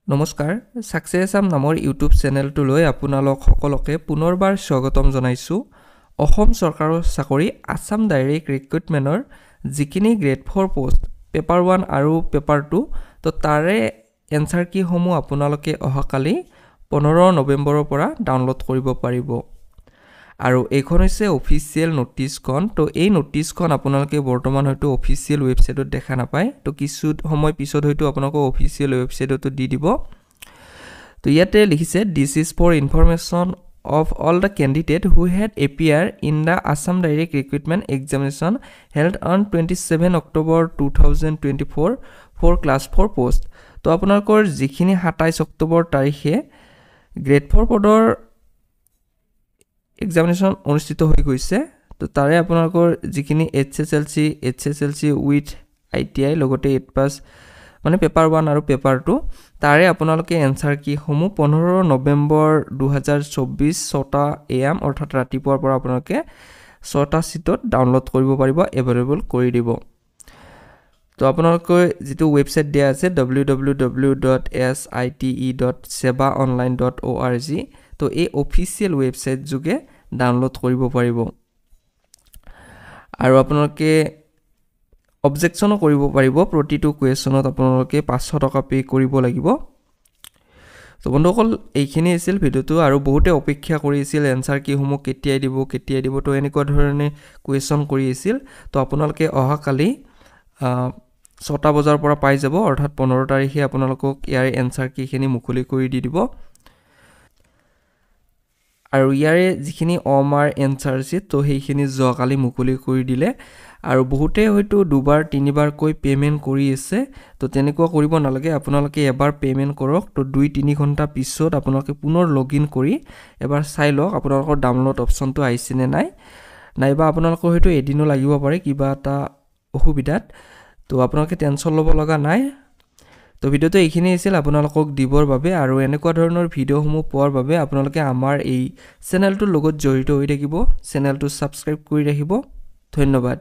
নমস্কাৰ সাকসেছ আম নামৰ ইউটিউব চেনেলটোলৈ আপোনালোক সকলোকে পুনৰবাৰ স্বাগতম জনাইছো অসম চৰকাৰৰ চাকৰি আসাম ডাইৰেক্ট ৰিক্ৰুটমেন্টৰ যিখিনি গ্ৰেড 4 পোষ্ট পেপাৰ 1 আৰু পেপাৰ 2 তো তাৰে এনসাৰ কি সমূহ আপোনালোকে অহাকালি 15 নৱেম্বৰৰ পৰা ডাউনলোড কৰিব পাৰিব আৰু এইখন হৈছে অফিচিয়েল নোটিছখন তো এই নোটিছখন আপোনালোকে বৰ্তমান হয়তো অফিচিয়েল ওয়েবসাইটত দেখা নাপায় তো কিছু সময় পিছত হয়তো আপোনালোকক অফিচিয়েল ওয়েবসাইটত দি দিব তো ইয়াতে লিখিছে this is for information of all the candidates who had appeared in the Assam Direct Recruitment Examination held on 27 October 2024 for class 4 post তো আপোনালোকৰ যিখিনি 27 অক্টোবৰ তাৰিখে গ্ৰেড 4 পদৰ এক্সামিনেশন অনুষ্ঠিত হৈ গৈছে তো তাৰে আপোনালোকৰ যিখিনি HSLC উইথ ITI লগতে 8 পাস মানে পেপাৰ 1 আৰু পেপাৰ 2 তাৰে আপোনালোকে এনসাৰ কি সমূহ 15 নৱেম্বৰ 2024 6টা AM অৰ্থাৎ ৰাতিপুৱাৰ পৰা আপোনালোকে 6টা সিটত ডাউনলোড কৰিব পাৰিব এভেইলেবল কৰি দিব তো আপোনালোকৰ যেটো ওয়েবসাইট দিয়া আছে www.site.sebaonline.org তো এই অফিচিয়েল ওয়েবসাইট যোগে ডাউনলোড কৰিব পাৰিব আৰু আপোনালোকে অবজেকশনো কৰিব পাৰিব প্ৰতিটো কোৱেশ্চনত আপোনালোকে 500 টকা পে কৰিব লাগিব তো বন্ধুসকল এইখিনি আছিল ভিডিওটো আৰু বহুতে অপেক্ষা কৰি আছিল এনসাৰ কি সমূহ কেতিয়া দিব তো এনেকুৱা ধৰণে কোৱেশ্চন কৰি আছিল তো আপোনালোকে অহাকালি 6টা বজাৰ পৰা পাই যাব অৰ্থাৎ 15 তাৰিখে আপোনালোকক ইয়াৰ এনসাৰ কিখিনি মুকলি কৰি দি দিব আৰু ইয়াৰে যিখিনি অমাৰ এনসাৰ আছে তো সেইখিনি যোৱাকালি মুকলি কৰি দিলে আৰু বহুতে হয়তো দুবাৰ তিনিবাৰ কৈ পেমেন্ট কৰি আছে তো তেনেকুৱা কৰিব নালাগে আপোনালোকে এবাৰ পেমেন্ট কৰক তো 2-3 ঘণ্টা পিছত আপোনালোকে পুনৰ লগইন কৰি এবাৰ চাই লওক আপোনালোকৰ ডাউনলোড অপচনটো আহিছে নে নাই নাইবা আপোনালোকৰ হয়তো এদিনো লাগিব পাৰে কিবা এটা অসুবিধাত তো আপোনালোকে টেনচন ল'ব লগা নাই তো ভিডিওটো এইখিনি আছিল আপোনালোকক দিবৰ বাবে আৰু এনেকুৱা ধৰণৰ ভিডিওসমূহ পোৱাৰ বাবে আপোনালোকে আমাৰ এই চেনেলটোৰ লগত জড়িত হৈ থাকিব চেনেলটো সাবস্ক্ৰাইব কৰি ৰাখিব ধন্যবাদ